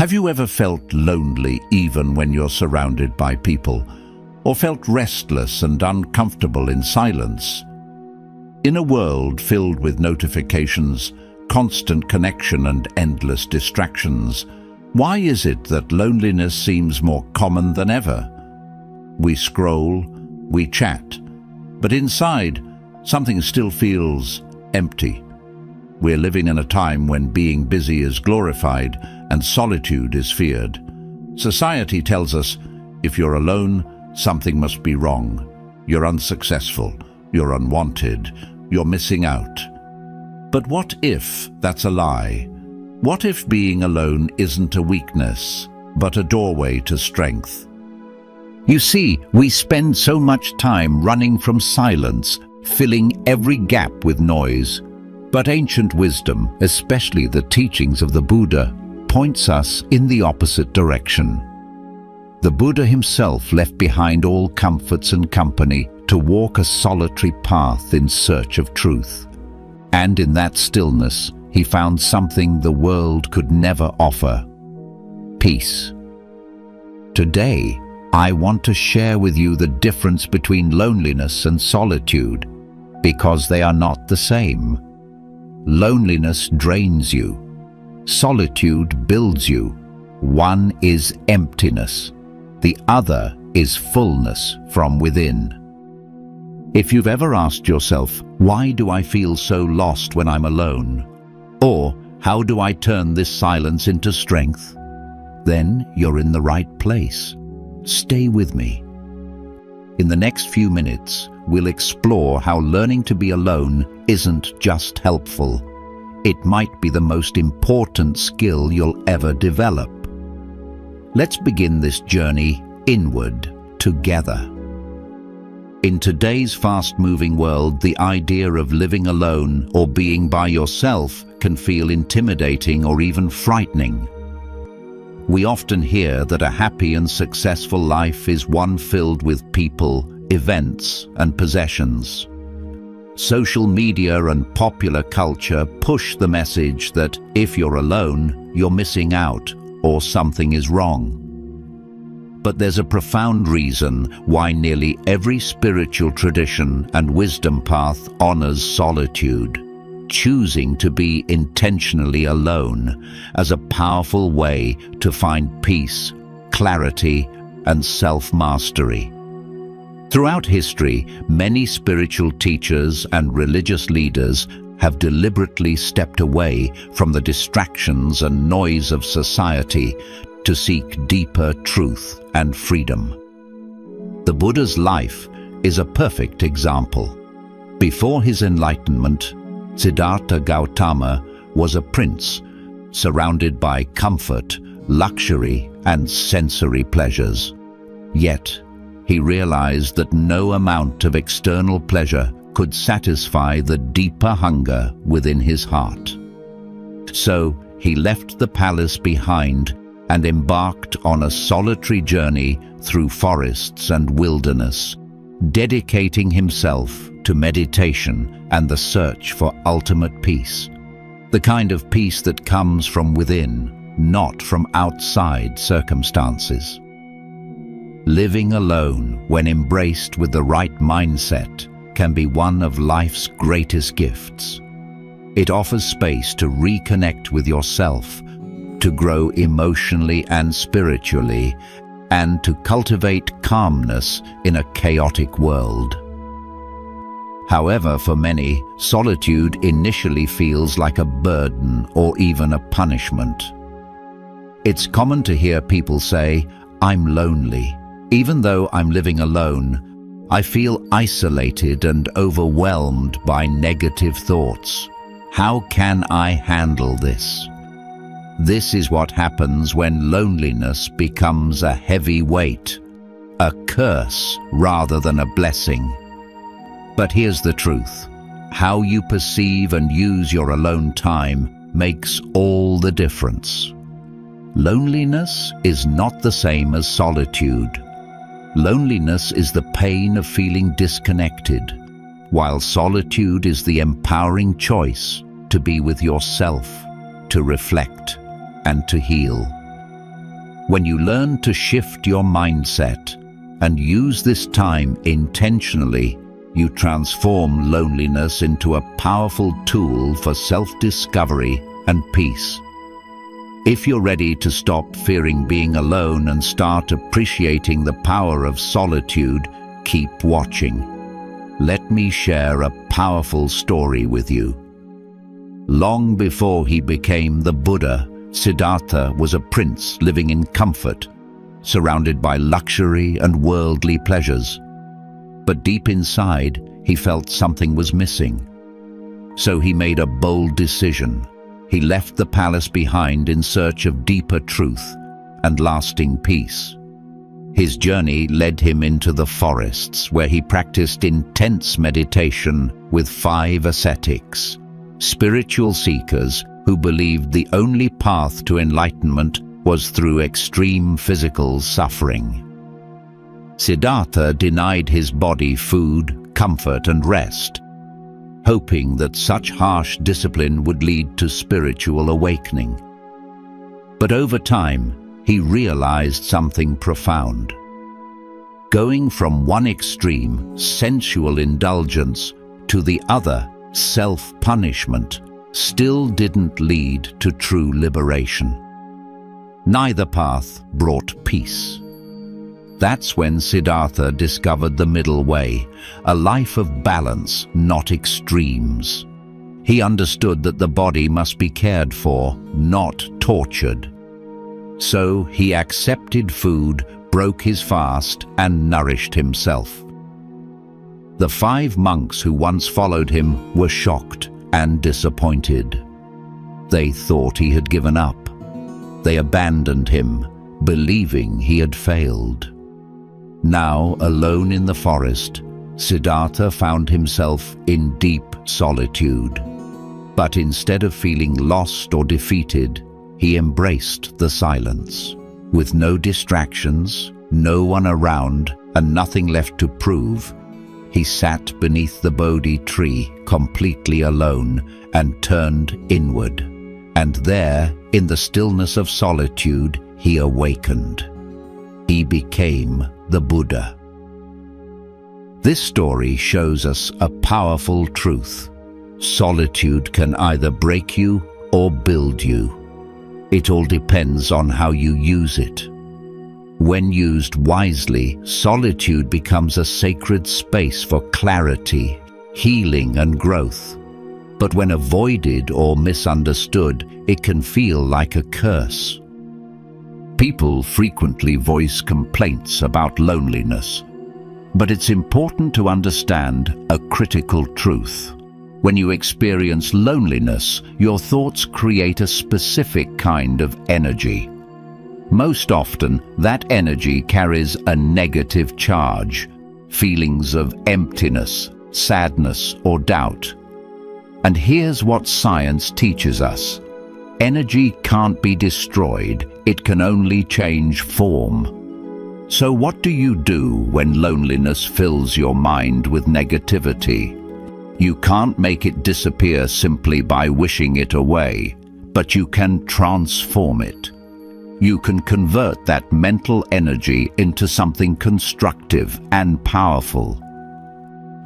Have you ever felt lonely even when you're surrounded by people, or felt restless and uncomfortable in silence? In a world filled with notifications, constant connection and endless distractions, why is it that loneliness seems more common than ever? We scroll, we chat, but inside, something still feels empty. We're living in a time when being busy is glorified and solitude is feared. Society tells us, if you're alone, something must be wrong. You're unsuccessful, you're unwanted, you're missing out. But what if that's a lie? What if being alone isn't a weakness, but a doorway to strength? You see, we spend so much time running from silence, filling every gap with noise. But ancient wisdom, especially the teachings of the Buddha, points us in the opposite direction. The Buddha himself left behind all comforts and company to walk a solitary path in search of truth. And in that stillness, he found something the world could never offer: peace. Today, I want to share with you the difference between loneliness and solitude, because they are not the same. Loneliness drains you. Solitude builds you. One is emptiness. The other is fullness from within. If you've ever asked yourself, why do I feel so lost when I'm alone? Or, how do I turn this silence into strength? Then you're in the right place. Stay with me. In the next few minutes, we'll explore how learning to be alone isn't just helpful. It might be the most important skill you'll ever develop. Let's begin this journey inward together. In today's fast-moving world, the idea of living alone or being by yourself can feel intimidating or even frightening. We often hear that a happy and successful life is one filled with people, events, and possessions. Social media and popular culture push the message that if you're alone, you're missing out or something is wrong. But there's a profound reason why nearly every spiritual tradition and wisdom path honors solitude, choosing to be intentionally alone as a powerful way to find peace, clarity, and self-mastery. Throughout history, many spiritual teachers and religious leaders have deliberately stepped away from the distractions and noise of society to seek deeper truth and freedom. The Buddha's life is a perfect example. Before his enlightenment, Siddhartha Gautama was a prince, surrounded by comfort, luxury, and sensory pleasures. Yet, he realized that no amount of external pleasure could satisfy the deeper hunger within his heart. So, he left the palace behind and embarked on a solitary journey through forests and wilderness, dedicating himself to meditation and the search for ultimate peace. The kind of peace that comes from within, not from outside circumstances. Living alone, when embraced with the right mindset, can be one of life's greatest gifts. It offers space to reconnect with yourself, to grow emotionally and spiritually, and to cultivate calmness in a chaotic world. However, for many, solitude initially feels like a burden or even a punishment. It's common to hear people say, "I'm lonely. Even though I'm living alone, I feel isolated and overwhelmed by negative thoughts. How can I handle this?" This is what happens when loneliness becomes a heavy weight, a curse rather than a blessing. But here's the truth. How you perceive and use your alone time makes all the difference. Loneliness is not the same as solitude. Loneliness is the pain of feeling disconnected, while solitude is the empowering choice to be with yourself, to reflect, and to heal. When you learn to shift your mindset and use this time intentionally, you transform loneliness into a powerful tool for self-discovery and peace. If you're ready to stop fearing being alone and start appreciating the power of solitude, keep watching. Let me share a powerful story with you. Long before he became the Buddha, Siddhartha was a prince living in comfort, surrounded by luxury and worldly pleasures. But deep inside, he felt something was missing. So he made a bold decision. He left the palace behind in search of deeper truth and lasting peace. His journey led him into the forests, where he practiced intense meditation with 5 ascetics, spiritual seekers who believed the only path to enlightenment was through extreme physical suffering. Siddhartha denied his body food, comfort, and rest, hoping that such harsh discipline would lead to spiritual awakening. But over time, he realized something profound. Going from one extreme, sensual indulgence, to the other, self-punishment, still didn't lead to true liberation. Neither path brought peace. That's when Siddhartha discovered the middle way, a life of balance, not extremes. He understood that the body must be cared for, not tortured. So he accepted food, broke his fast, and nourished himself. The 5 monks who once followed him were shocked and disappointed. They thought he had given up. They abandoned him, believing he had failed. Now, alone in the forest, Siddhartha found himself in deep solitude. But instead of feeling lost or defeated, he embraced the silence. With no distractions, no one around, and nothing left to prove, he sat beneath the Bodhi tree, completely alone, and turned inward. And there, in the stillness of solitude, he awakened. He became the Buddha. This story shows us a powerful truth. Solitude can either break you or build you. It all depends on how you use it. When used wisely, solitude becomes a sacred space for clarity, healing, and growth. But when avoided or misunderstood, it can feel like a curse. People frequently voice complaints about loneliness, but it's important to understand a critical truth. When you experience loneliness, your thoughts create a specific kind of energy. Most often, that energy carries a negative charge, feelings of emptiness, sadness, or doubt. And here's what science teaches us. Energy can't be destroyed, it can only change form. So what do you do when loneliness fills your mind with negativity? You can't make it disappear simply by wishing it away, but you can transform it. You can convert that mental energy into something constructive and powerful.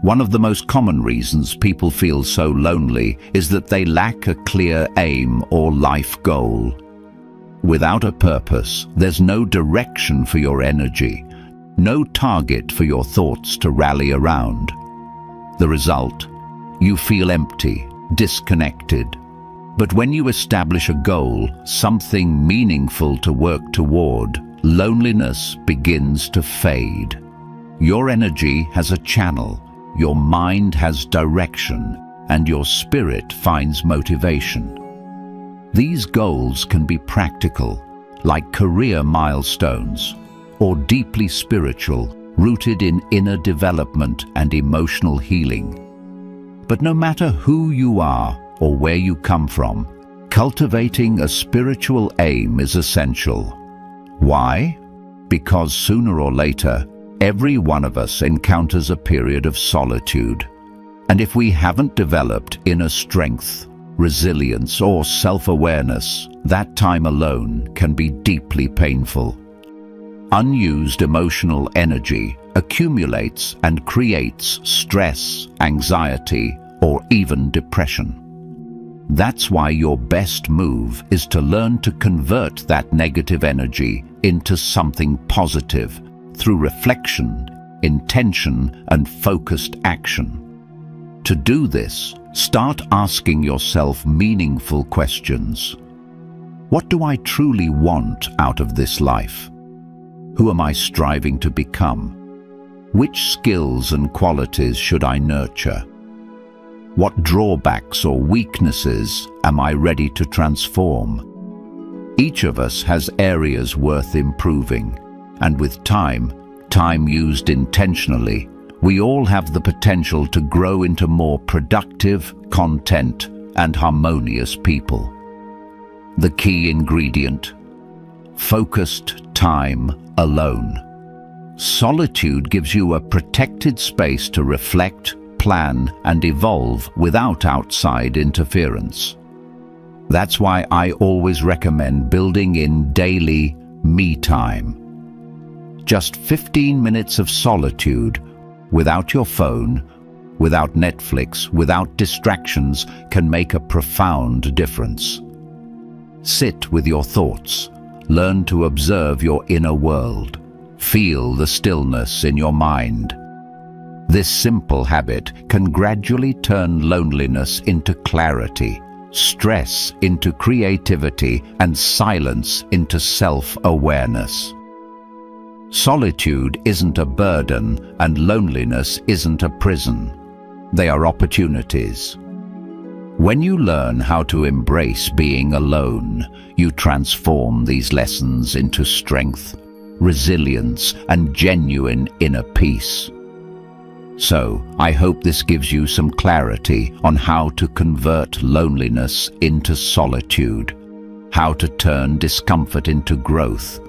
One of the most common reasons people feel so lonely is that they lack a clear aim or life goal. Without a purpose, there's no direction for your energy, no target for your thoughts to rally around. The result? You feel empty, disconnected. But when you establish a goal, something meaningful to work toward, loneliness begins to fade. Your energy has a channel, your mind has direction, and your spirit finds motivation. These goals can be practical, like career milestones, or deeply spiritual, rooted in inner development and emotional healing. But no matter who you are or where you come from, cultivating a spiritual aim is essential. Why? Because sooner or later, every one of us encounters a period of solitude. And if we haven't developed inner strength, resilience, or self-awareness, that time alone can be deeply painful. Unused emotional energy accumulates and creates stress, anxiety, or even depression. That's why your best move is to learn to convert that negative energy into something positive through reflection, intention, and focused action. To do this, start asking yourself meaningful questions. What do I truly want out of this life? Who am I striving to become? Which skills and qualities should I nurture? What drawbacks or weaknesses am I ready to transform? Each of us has areas worth improving, and with time used intentionally, we all have the potential to grow into more productive, content, and harmonious people. The key ingredient: focused time alone. Solitude gives you a protected space to reflect, plan, and evolve without outside interference. That's why I always recommend building in daily me time. Just 15 minutes of solitude, without your phone, without Netflix, without distractions, can make a profound difference. Sit with your thoughts. Learn to observe your inner world. Feel the stillness in your mind. This simple habit can gradually turn loneliness into clarity, stress into creativity, and silence into self-awareness. Solitude isn't a burden, and loneliness isn't a prison. They are opportunities. When you learn how to embrace being alone, you transform these lessons into strength, resilience, and genuine inner peace. So, I hope this gives you some clarity on how to convert loneliness into solitude, how to turn discomfort into growth,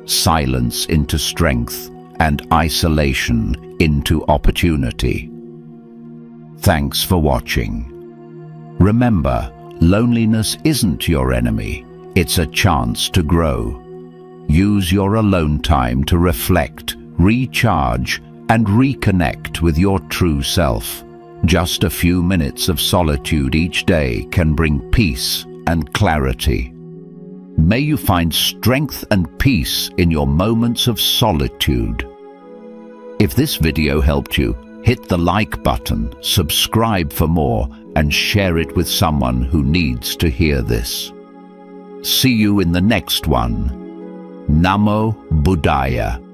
silence into strength, and isolation into opportunity. Thanks for watching. Remember, loneliness isn't your enemy. It's a chance to grow. Use your alone time to reflect, recharge, and reconnect with your true self. Just a few minutes of solitude each day can bring peace and clarity. May you find strength and peace in your moments of solitude. If this video helped you, hit the like button, subscribe for more, and share it with someone who needs to hear this. See you in the next one. Namo Buddhaya.